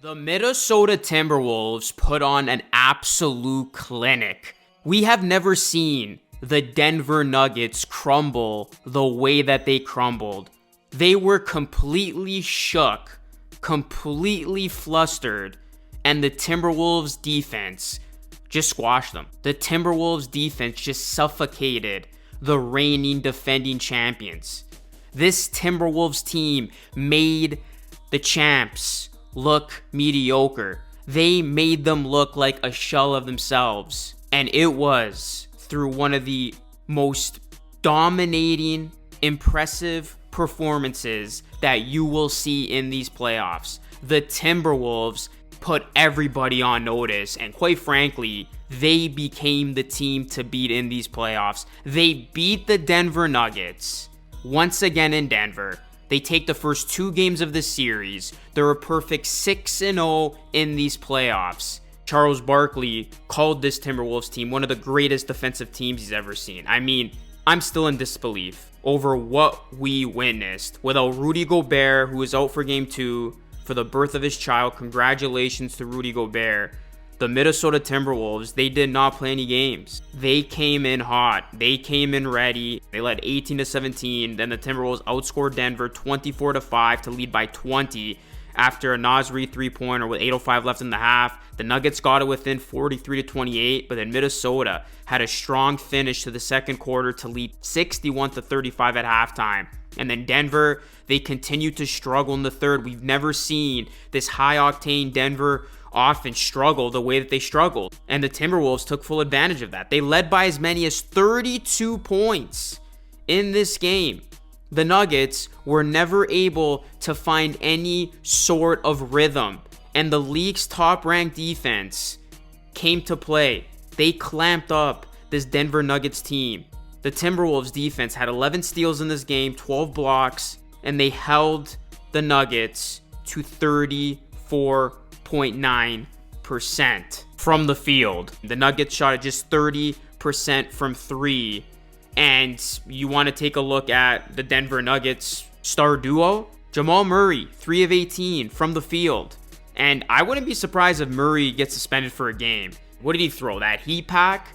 The Minnesota Timberwolves put on an absolute clinic. We have never seen the Denver Nuggets crumble the way that they crumbled. They were completely shook, completely flustered, and the Timberwolves defense just squashed them. The Timberwolves defense just suffocated the reigning defending champions. This Timberwolves team made the champs look mediocre. They made them look like a shell of themselves. And it was through one of the most dominating, impressive performances that you will see in these playoffs. The Timberwolves put everybody on notice, and quite frankly, they became the team to beat in these playoffs. They beat the Denver Nuggets once again in Denver. They take the first two games of the series. They're a perfect 6-0 in these playoffs. Charles Barkley called this Timberwolves team one of the greatest defensive teams he's ever seen. I mean, I'm still in disbelief over what we witnessed. Without Rudy Gobert, who is out for game 2 for the birth of his child, congratulations to Rudy Gobert. The Minnesota Timberwolves, they did not play any games. They came in hot. They came in ready. They led 18-17. Then the Timberwolves outscored Denver 24-5 to lead by 20 after a Naz Reid three-pointer with 8:05 left in the half. The Nuggets got it within 43-28, but then Minnesota had a strong finish to the second quarter to lead 61-35 at halftime. And then Denver, they continued to struggle in the third. We've never seen this high-octane Denver offense struggle the way that they struggled. And the Timberwolves took full advantage of that. They led by as many as 32 points in this game. The Nuggets were never able to find any sort of rhythm. And the league's top-ranked defense came to play. They clamped up this Denver Nuggets team. The Timberwolves defense had 11 steals in this game, 12 blocks, and they held the Nuggets to 34.9% from the field. The Nuggets shot at just 30% from three. And you want to take a look at the Denver Nuggets star duo? Jamal Murray, 3 of 18 from the field. And I wouldn't be surprised if Murray gets suspended for a game. What did he throw? That heat pack?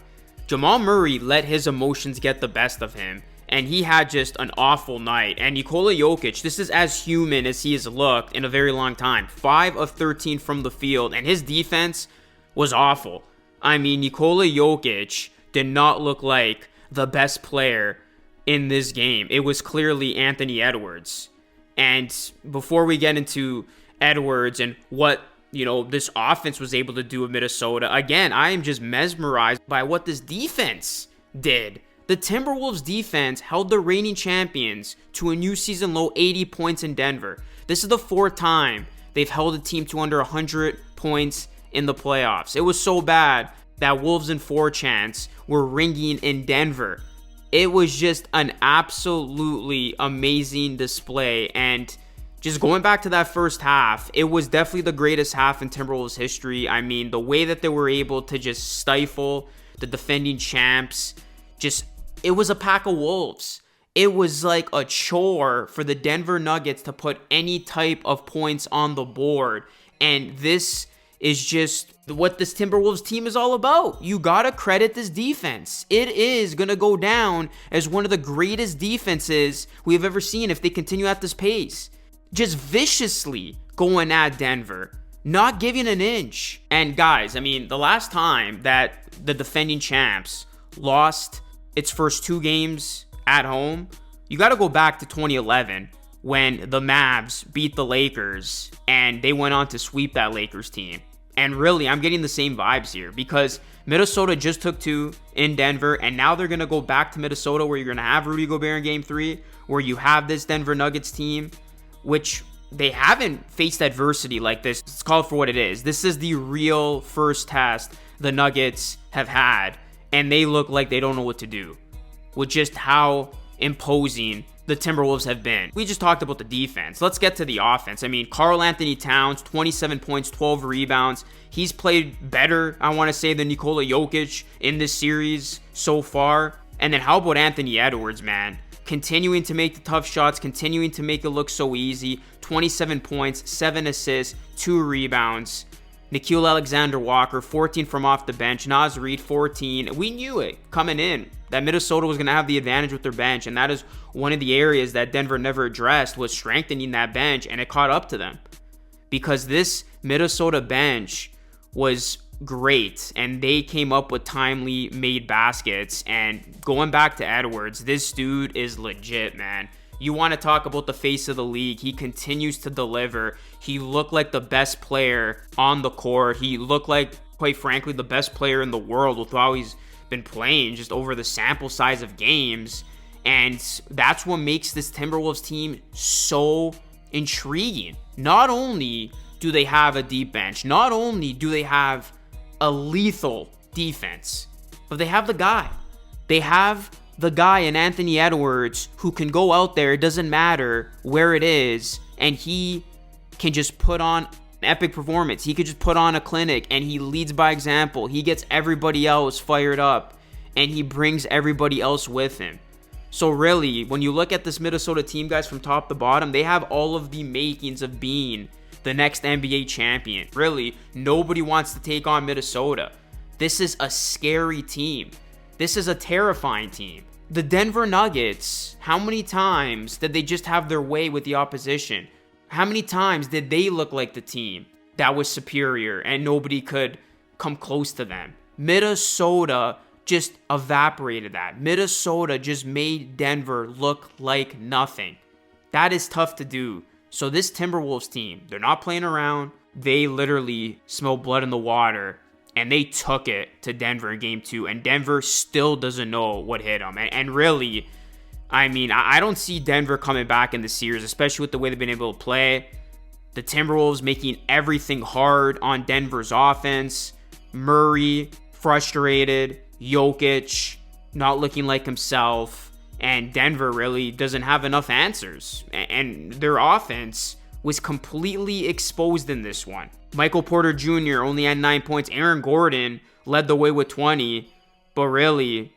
Jamal Murray let his emotions get the best of him, and he had just an awful night. And Nikola Jokic, this is as human as he has looked in a very long time. 5 of 13 from the field, and his defense was awful. I mean, Nikola Jokic did not look like the best player in this game. It was clearly Anthony Edwards. And before we get into Edwards and what this offense was able to do with Minnesota, again, I am just mesmerized by what this defense did. The Timberwolves defense held the reigning champions to a new season low 80 points in Denver. This is the 4th time they've held a team to under 100 points in the playoffs. It was so bad that Wolves and 4 chants were ringing in Denver. It was just an absolutely amazing display. And just going back to that first half, it was definitely the greatest half in Timberwolves history. I mean, the way that they were able to just stifle the defending champs, it was a pack of wolves. It was like a chore for the Denver Nuggets to put any type of points on the board. And this is just what this Timberwolves team is all about. You gotta credit this defense. It is gonna go down as one of the greatest defenses we have ever seen if they continue at this pace. Just viciously going at Denver, not giving an inch. And guys, I mean, the last time that the defending champs lost its first 2 games at home, you got to go back to 2011 when the Mavs beat the Lakers and they went on to sweep that Lakers team. And really, I'm getting the same vibes here because Minnesota just took 2 in Denver, and now they're going to go back to Minnesota where you're going to have Rudy Gobert in game 3, where you have this Denver Nuggets team, which they haven't faced adversity like this. It's called for what it is. This is the real first test the Nuggets have had, and they look like they don't know what to do with just how imposing the Timberwolves have been. We just talked about the defense. Let's get to the offense. I mean, karl-Anthony Towns, 27 points, 12 rebounds. He's played better, I want to say, than Nikola Jokic in this series so far. And then how about Anthony Edwards, man? continuing to make the tough shots, continuing to make it look so easy. 27 points, 7 assists, 2 rebounds. Nickeil Alexander-Walker, 14 from off the bench. Naz Reid, 14. We knew it coming in that Minnesota was going to have the advantage with their bench, and that is one of the areas that Denver never addressed, was strengthening that bench, and it caught up to them. Because this Minnesota bench was great, and they came up with timely made baskets. And going back to Edwards, this dude is legit, man. You want to talk about the face of the league. He continues to deliver. He looked like the best player on the court. He looked like, quite frankly, the best player in the world with how he's been playing just over the sample size of games. And that's what makes this Timberwolves team so intriguing. Not only do they have a deep bench, not only do they have a lethal defense, but they have the guy. They have the guy in Anthony Edwards who can go out there, it doesn't matter where it is, and he can just put on an epic performance. He could just put on a clinic, and he leads by example. He gets everybody else fired up, and he brings everybody else with him. So really, when you look at this Minnesota team, guys, from top to bottom, they have all of the makings of being the next NBA champion. Really, nobody wants to take on Minnesota. This is a scary team. This is a terrifying team. The Denver Nuggets, how many times did they just have their way with the opposition? How many times did they look like the team that was superior and nobody could come close to them? Minnesota just evaporated that. Minnesota just made Denver look like nothing. That is tough to do. So this Timberwolves team, they're not playing around. They literally smell blood in the water, and they took it to Denver in game 2, and Denver still doesn't know what hit them. And really, I mean, I don't see Denver coming back in the series, especially with the way they've been able to play. The Timberwolves making everything hard on Denver's offense. Murray, frustrated. Jokic, not looking like himself. And Denver really doesn't have enough answers. And their offense was completely exposed in this one. Michael Porter Jr. only had 9 points. Aaron Gordon led the way with 20. But really,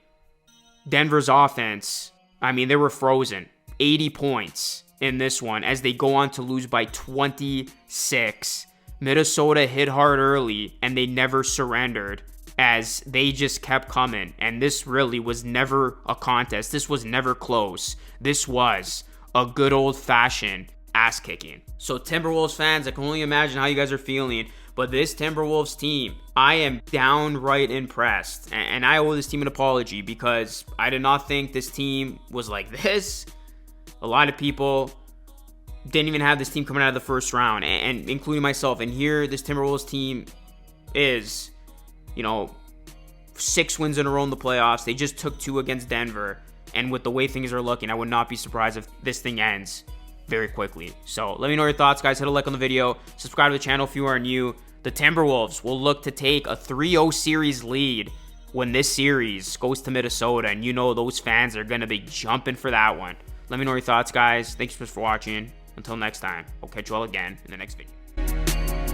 Denver's offense, I mean, they were frozen. 80 points in this one as they go on to lose by 26. Minnesota hit hard early, and they never surrendered as they just kept coming. And this really was never a contest. This was never close. This was a good old-fashioned ass kicking. So Timberwolves fans, I can only imagine how you guys are feeling, but this Timberwolves team, I am downright impressed, and I owe this team an apology because I did not think this team was like this. A lot of people didn't even have this team coming out of the first round, and including myself. And here this Timberwolves team is, 6 wins in a row in the playoffs. They just took 2 against Denver, and with the way things are looking, I would not be surprised if this thing ends very quickly. So let me know your thoughts, guys. Hit a like on the video, subscribe to the channel if you are new. The Timberwolves will look to take a 3-0 series lead when this series goes to Minnesota, and those fans are going to be jumping for that one. Let me know your thoughts, guys. Thanks for watching. Until next time, I'll catch you all again in the next video.